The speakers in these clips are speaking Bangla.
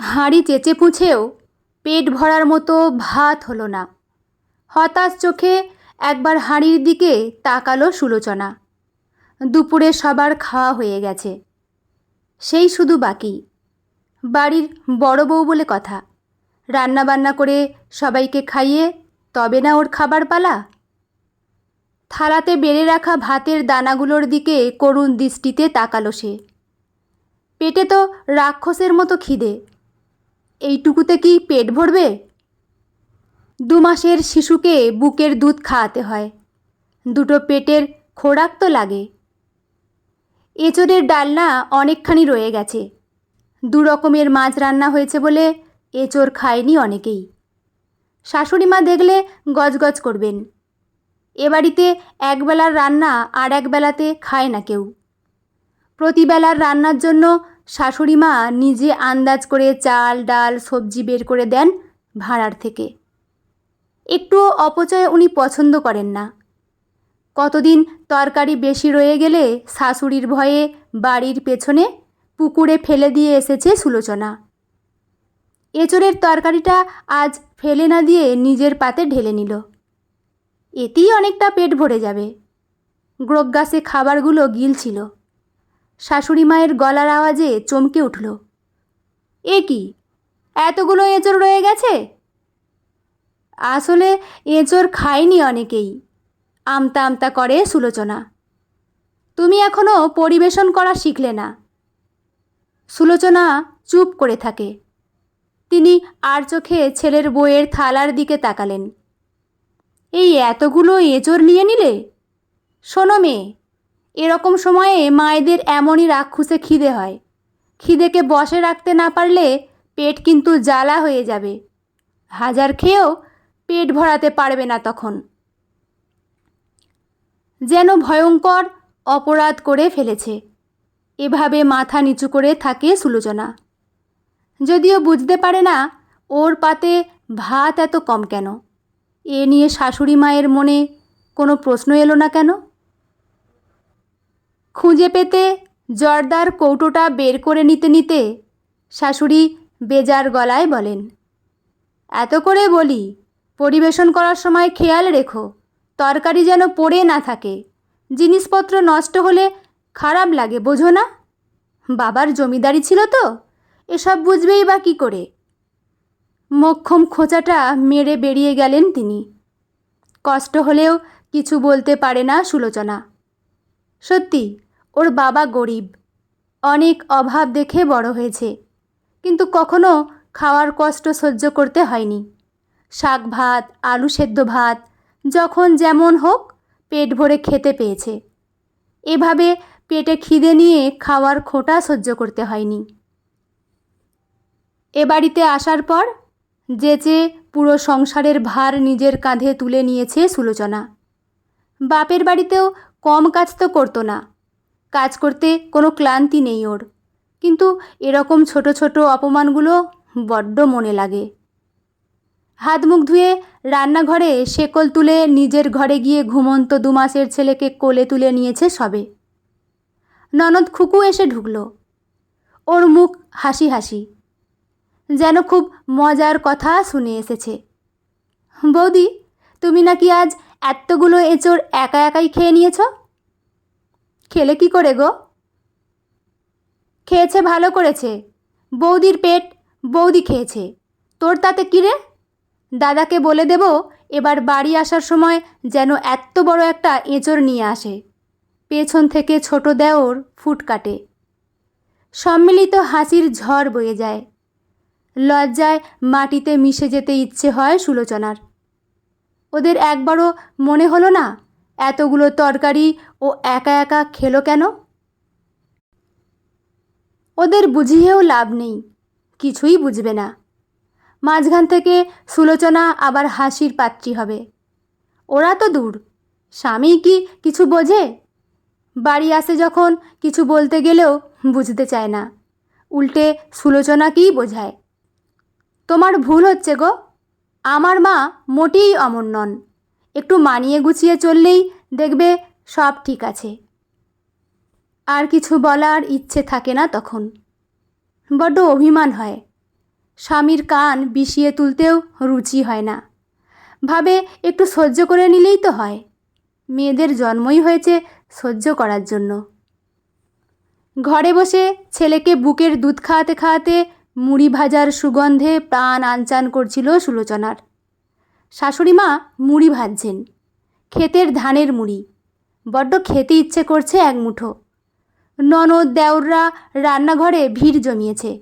হাঁড়ি চেঁচে পুঁছেও পেট ভরার মতো ভাত হলো না। হতাশ চোখে একবার হাঁড়ির দিকে তাকালো সুলোচনা। দুপুরে সবার খাওয়া হয়ে গেছে, সেই শুধু বাকি। বাড়ির বড় বউ বলে কথা, রান্না বান্না করে সবাইকে খাইয়ে তবে না ওর খাবার পালা। থালাতে বেড়ে রাখা ভাতের দানাগুলোর দিকে করুণ দৃষ্টিতে তাকালো সে। পেটে তো রাক্ষসের মতো খিদে, এইটুকুতে কি পেট ভরবে? 2 মাসের শিশুকে বুকের দুধ খাওয়াতে হয়, দুটো পেটের খোরাক তো লাগে। এঁচোড়ের ডালনা অনেকখানি রয়ে গেছে, 2 রকমের মাছ রান্না হয়েছে বলে এঁচোড় খায়নি অনেকেই। শাশুড়িমা দেখলে গজগজ করবেন। এ বাড়িতে একবেলার রান্না আর একবেলাতে খায় না কেউ। প্রতিবেলার রান্নার জন্য শাশুড়িমা নিজে আন্দাজ করে চাল ডাল সবজি বের করে দেন ভাঁড়ার থেকে। একটুও অপচয় উনি পছন্দ করেন না। কতদিন তরকারি বেশি রয়ে গেলে শাশুড়ির ভয়ে বাড়ির পেছনে পুকুরে ফেলে দিয়ে এসেছে সুলোচনা। এঁচোড়ের তরকারিটা আজ ফেলে না দিয়ে নিজের পাতে ঢেলে নিল। এতেই অনেকটা পেট ভরে যাবে। গ্রোগ্গাসে খাবারগুলো গিলছিল। শাশুড়ি মায়ের গলার আওয়াজে চমকে উঠল। এ কি, এতগুলো এঁচোড় রয়ে গেছে? আসলে এঁচোড় খায়নি অনেকেই, আমতা আমতা করে সুলোচনা। তুমি এখনও পরিবেশন করা শিখলে না। সুলোচনা চুপ করে থাকে। তিনি আর চোখে ছেলের বউয়ের থালার দিকে তাকালেন। এই এতগুলো এঁচোড় নিয়ে নিলে? শোনো মেয়ে, এরকম সময়ে মায়েদের এমনই রাক্ষুসে খিদে হয়। খিদেকে বশে রাখতে না পারলে পেট কিন্তু জ্বালা হয়ে যাবে। হাজার খেয়েও পেট ভরাতে পারবে না তখন। যেন ভয়ঙ্কর অপরাধ করে ফেলেছে, এভাবে মাথা নিচু করে থাকে সুলোচনা। যদিও বুঝতে পারে না ওর পাতে ভাত এত কম কেন। এ নিয়ে শাশুড়ি মায়ের মনে কোনো প্রশ্ন এলো না কেন? খুঁজে পেতে জর্দার কৌটোটা বের করে নিতে নিতে শাশুড়ি বেজার গলায় বলেন, এত করে বলি পরিবেশন করার সময় খেয়াল রেখো, তরকারি যেন পড়ে না থাকে। জিনিসপত্র নষ্ট হলে খারাপ লাগে, বোঝো না? বাবার জমিদারি ছিল তো, এসব বুঝবেই বা কী করে? মোক্ষম খোঁচাটা মেরে বেরিয়ে গেলেন তিনি। কষ্ট হলেও কিছু বলতে পারে না সুলোচনা। সত্যি ওর বাবা গরিব, অনেক অভাব দেখে বড় হয়েছে, কিন্তু কখনো খাওয়ার কষ্ট সহ্য করতে হয়নি। শাক ভাত আলু সেদ্ধ ভাত যখন যেমন হোক পেট ভরে খেতে পেয়েছে। এভাবে পেটে খিদে নিয়ে খাওয়ার খোঁটা সহ্য করতে হয়নি। এ বাড়িতে আসার পর যেচে পুরো সংসারের ভার নিজের কাঁধে তুলে নিয়েছে সুলোচনা। বাপের বাড়িতেও কম কাজ তো করতো না, কাজ করতে কোনো ক্লান্তি নেই ওর, কিন্তু এরকম ছোট ছোট অপমানগুলো বড্ড মনে লাগে। হাত মুখ ধুয়ে রান্নাঘরে শেকল তুলে নিজের ঘরে গিয়ে ঘুমন্ত 2 মাসের ছেলেকে কোলে তুলে নিয়েছে সবে। ননদ খুকু এসে ঢুকল। ওর মুখ হাসি হাসি, যেন খুব মজার কথা শুনে এসেছে। বৌদি, তুমি নাকি আজ এতগুলো এঁচোড় একা একাই খেয়ে নিয়েছ? খেলে কি করে গো? খেয়েছে ভালো করেছে, বৌদির পেট বৌদি খেয়েছে, তোর তাতে কী রে? দাদাকে বলে দেব এবার বাড়ি আসার সময় যেন এত বড় একটা এঁচোড় নিয়ে আসে। পেছন থেকে ছোট দেওর ফুট কাটে। সম্মিলিত হাসির ঝড় বয়ে যায়। লজ্জায় মাটিতে মিশে যেতে ইচ্ছে হয় সুলোচনার। ওদের একবারও মনে হলো না এতগুলো তরকারি ও একা একা খেলো কেন? ওদের বুঝিয়েও লাভ নেই, কিছুই বুঝবে না। মাঝখান থেকে সুলোচনা আবার হাসির পাত্রী হবে। ওরা তো দূর, স্বামী কি কিছু বোঝে? বাড়ি আসে যখন কিছু বলতে গেলেও বুঝতে চায় না, উল্টে সুলোচনাকেই বোঝায়। তোমার ভুল হচ্ছে গো, আমার মা মোটেই অমন নন। একটু মানিয়ে গুছিয়ে চললেই দেখবে সব ঠিক আছে। আর কিছু বলার ইচ্ছে থাকে না তখন। বড্ড অভিমান হয়। স্বামীর কান বিষিয়ে তুলতেও রুচি হয় না। ভাবে একটু সহ্য করে নিলেই তো হয়। মেয়েদের জন্মই হয়েছে সহ্য করার জন্য। ঘরে বসে ছেলেকে বুকের দুধ খাওয়াতে খাওয়াতে মুড়ি ভাজার সুগন্ধে প্রাণ আনচান করছিল সুলোচনার। শাশুড়ি মা মুড়ি ভাজছেন, ক্ষেতের ধানের মুড়ি। বড্ড খেতে ইচ্ছে করছে এক মুঠো। ননদ দেওররা রান্নাঘরে ভিড় জমিয়েছে।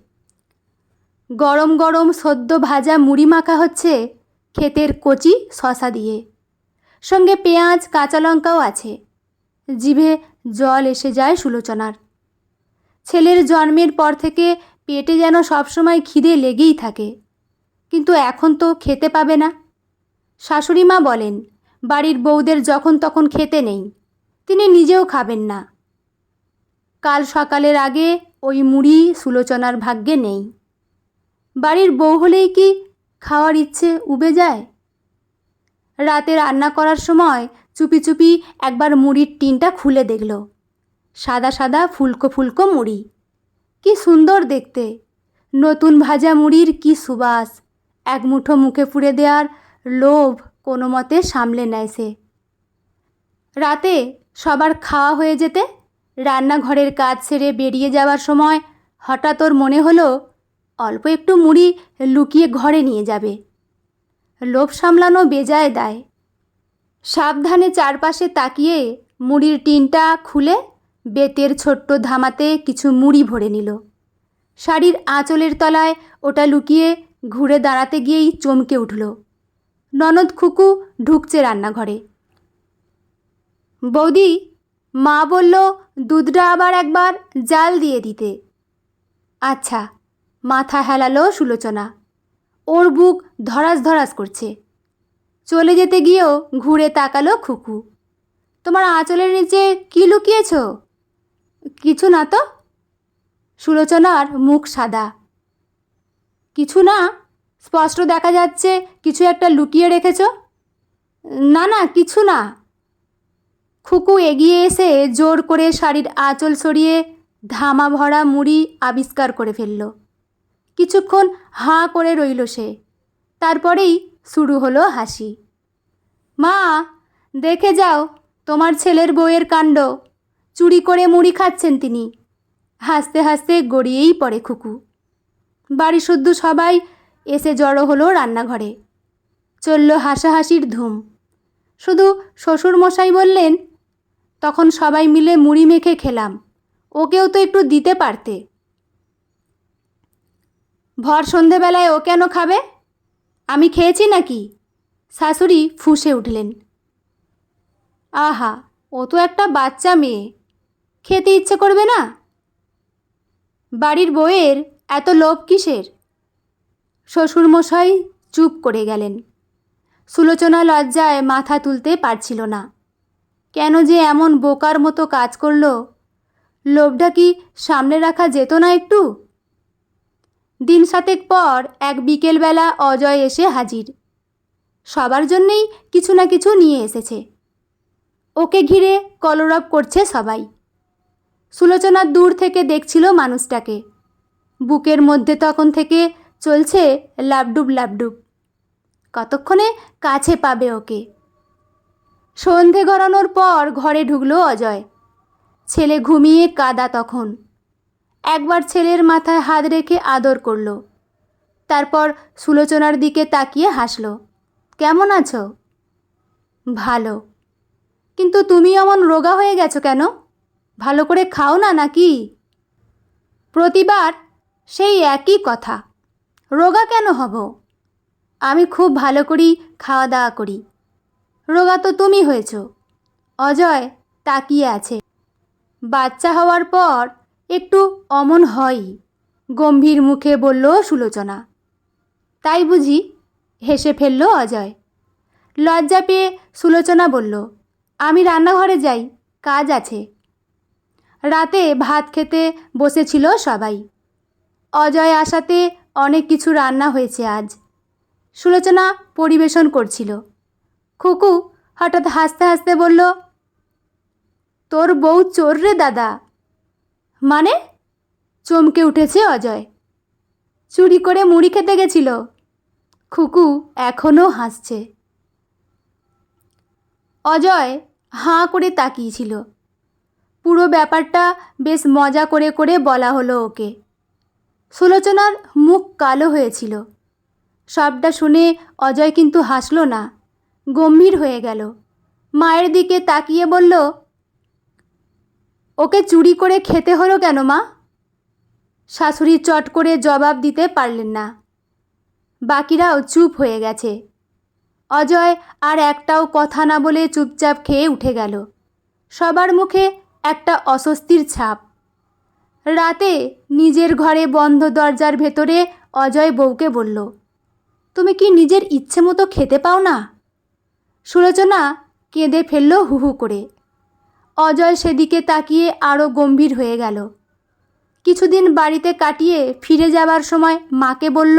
গরম গরম সদ্য ভাজা মুড়ি মাখা হচ্ছে ক্ষেতের কচি শশা দিয়ে, সঙ্গে পেঁয়াজ কাঁচা লঙ্কাও আছে। জিভে জল এসে যায় সুলোচনার। ছেলের জন্মের পর থেকে পেটে যেন সবসময় খিদে লেগেই থাকে, কিন্তু এখন তো খেতে পাবে না। শাশুড়ি মা বলেন বাড়ির বউদের যখন তখন খেতে নেই, তিনি নিজেও খাবেন না। কাল সকালের আগে ওই মুড়ি সুলোচনার ভাগ্যে নেই। বাড়ির বউ হলেই কি খাওয়ার ইচ্ছে উবে যায়? রাতে রান্না করার সময় চুপি চুপি একবার মুড়ির টিনটা খুলে দেখল। সাদা সাদা ফুলকো ফুলকো মুড়ি, কি সুন্দর দেখতে। নতুন ভাজা মুড়ির কি সুবাস। এক মুঠো মুখে পুরে দেওয়ার লোভ কোনো মতে সামলে নেয় সে। রাতে সবার খাওয়া হয়ে যেতে রান্নাঘরের কাজ সেরে বেরিয়ে যাওয়ার সময় হঠাৎ ওর মনে হলো অল্প একটু মুড়ি লুকিয়ে ঘরে নিয়ে যাবে। লোভ সামলানো বেজায় দায়। সাবধানে চারপাশে তাকিয়ে মুড়ির টিনটা খুলে বেতের ছোট্ট ধামাতে কিছু মুড়ি ভরে নিল। শাড়ির আঁচলের তলায় ওটা লুকিয়ে ঘুরে দাঁড়াতে গিয়েই চমকে উঠল। ননদ খুকু ঢুকছে রান্নাঘরে। বৌদি, মা বলল দুধটা আবার একবার জাল দিয়ে দিতে। আচ্ছা, মাথা হেলালো সুলোচনা। ওর বুক ধরাস ধরাস করছে। চলে যেতে গিয়েও ঘুরে তাকালো খুকু। তোমার আঁচলের নিচে কি লুকিয়েছ? কিছু না তো। সুলোচনার মুখ সাদা। কিছু না? স্পষ্ট দেখা যাচ্ছে কিছু একটা লুকিয়ে রেখেছ। না না, কিছু না। খুকু এগিয়ে এসে জোর করে শাড়ির আঁচল সরিয়ে ধামা ভরা মুড়ি আবিষ্কার করে ফেলল। কিছুক্ষণ হাঁ করে রইল সে। তারপরেই শুরু হলো হাসি। মা, দেখে যাও তোমার ছেলের বউয়ের কাণ্ড। চুরি করে মুড়ি খাচ্ছেন তিনি। হাসতে হাসতে গড়িয়েই পড়ে খুকু। বাড়ি শুদ্ধ সবাই এসে জড়ো হলো রান্নাঘরে। চলল হাসাহাসির ধুম। শুধু শ্বশুরমশাই বললেন, তখন সবাই মিলে মুড়ি মেখে খেলাম, ওকেও তো একটু দিতে পারতে। ভর সন্ধেবেলায় ও কেন খাবে? আমি খেয়েছি নাকি? শাশুড়ি ফুঁসে উঠলেন। আহা, ও তো একটা বাচ্চা মেয়ে, খেতে ইচ্ছে করবে না? বাড়ির বউয়ের এত লোভ কিসের? শ্বশুরমশাই চুপ করে গেলেন। সুলোচনা লজ্জায় মাথা তুলতে পারছিল না। কেন যে এমন বোকার মতো কাজ করল? লোভটা কি সামনে রাখা যেত না একটু? দিন সাতেক পর এক বিকেলবেলা অজয় এসে হাজির। সবার জন্যেই কিছু না কিছু নিয়ে এসেছে। ওকে ঘিরে কলরব করছে সবাই। সুলোচনা দূর থেকে দেখছিল মানুষটাকে। বুকের মধ্যে তখন থেকে চলছে লাবডুব লাবডুব। কতক্ষণে কাছে পাবে ওকে। সন্ধে গড়ানোর পর ঘরে ঢুকলো অজয়। ছেলে ঘুমিয়ে কাদা তখন। একবার ছেলের মাথায় হাত রেখে আদর করল। তারপর সুলোচনার দিকে তাকিয়ে হাসল। কেমন আছো? ভালো। কিন্তু তুমি এমন রোগা হয়ে গেছো কেন? ভালো করে খাও না নাকি? প্রতিবার সেই একই কথা। রোগা কেন হব? আমি খুব ভালো করেই খাওয়া দাওয়া করি। রোগা তো তুমি হয়েছ। অজয় তাকিয়ে আছে। বাচ্চা হওয়ার পর একটু অমন হয়ই, গম্ভীর মুখে বলল সুলোচনা। তাই বুঝি? হেসে ফেলল অজয়। লজ্জা পেয়ে সুলোচনা বলল, আমি রান্নাঘরে যাই, কাজ আছে। রাতে ভাত খেতে বসেছিল সবাই। অজয় আসাতে অনেক কিছু রান্না হয়েছে আজ। সুলোচনা পরিবেশন করছিল। খুকু হঠাৎ হাসতে হাসতে বলল, তোর বউ চোর রে দাদা। মানে? চমকে উঠেছে অজয়। চুরি করে মুড়ি খেতে গেছিল। খুকু এখনও হাসছে। অজয় হাঁ করে তাকিয়েছিল। পুরো ব্যাপারটা বেশ মজা করে করে বলা হলো ওকে। সুলোচনার মুখ কালো হয়েছিল। সবটা শুনে অজয় কিন্তু হাসল না, গম্ভীর হয়ে গেল। মায়ের দিকে তাকিয়ে বলল, ওকে চুরি করে খেতে হলো কেন মা? শাশুড়ি চট করে জবাব দিতে পারলেন না। বাকিরাও চুপ হয়ে গেছে। অজয় আর একটাও কথা না বলে চুপচাপ খেয়ে উঠে গেল। সবার মুখে একটা অস্বস্তির ছাপ। রাতে নিজের ঘরে বন্ধ দরজার ভেতরে অজয় বউকে বলল, তুমি কি নিজের ইচ্ছে মতো খেতে পাও না? সুলোচনা কেঁদে ফেলল হু হু করে। অজয় সেদিকে তাকিয়ে আরও গম্ভীর হয়ে গেল। কিছুদিন বাড়িতে কাটিয়ে ফিরে যাবার সময় মাকে বলল,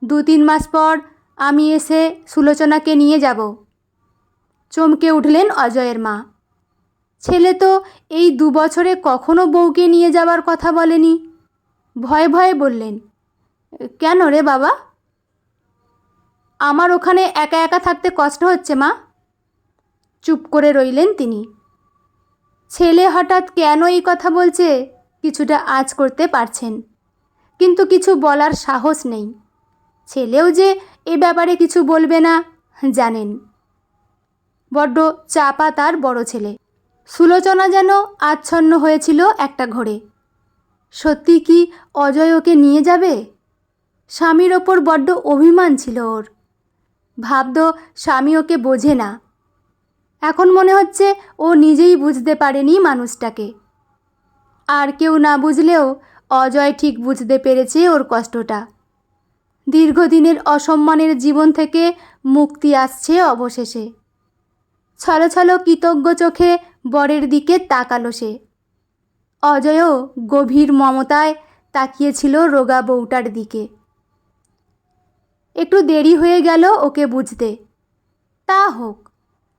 2-3 মাস পর আমি এসে সুলোচনাকে নিয়ে যাব। চমকে উঠলেন অজয়ের মা। ছেলে তো এই 2 বছরে কখনো বউকে নিয়ে যাবার কথা বলেনি। ভয়ে ভয়ে বললেন, কেন রে বাবা? আমার ওখানে একা একা থাকতে কষ্ট হচ্ছে মা। চুপ করে রইলেন তিনি। ছেলে হঠাৎ কেন এই কথা বলছে কিছুটা আঁচ করতে পারছেন, কিন্তু কিছু বলার সাহস নেই। ছেলেও যে এ ব্যাপারে কিছু বলবে না জানেন। বড্ড চাপা তার বড় ছেলে। সুলোচনা যেন আচ্ছন্ন হয়েছিল একটা ঘোরে। সত্যি কি অজয় ওকে নিয়ে যাবে? স্বামীর ওপর বড্ড অভিমান ছিল ওর। ভাবত স্বামী ওকে বোঝে না। এখন মনে হচ্ছে ও নিজেই বুঝতে পারেনি মানুষটাকে। আর কেউ না বুঝলেও অজয় ঠিক বুঝতে পেরেছে ওর কষ্টটা। দীর্ঘদিনের অসম্মানের জীবন থেকে মুক্তি আসছে অবশেষে। ছলো ছলো কৃতজ্ঞ চোখে বরের দিকে তাকালো সে। অজয়ও গভীর মমতায় তাকিয়েছিল রোগা বউটার দিকে। একটু দেরি হয়ে গেল ওকে বুঝতে। তা হোক,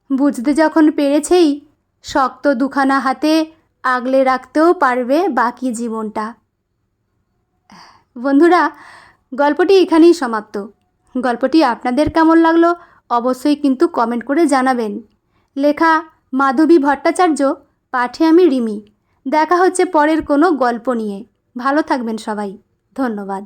বুঝতে যখন পেরেছেই শক্ত দুখানা হাতে আগলে রাখতেও পারবে বাকি জীবনটা। বন্ধুরা, গল্পটি এখানেই সমাপ্ত। গল্পটি আপনাদের কেমন লাগলো অবশ্যই কিন্তু কমেন্ট করে জানাবেন। লেখা মাধবী ভট্টাচার্য, পাঠে আমি রিমি। দেখা হচ্ছে পরের কোনো গল্প নিয়ে। ভালো থাকবেন সবাই। ধন্যবাদ।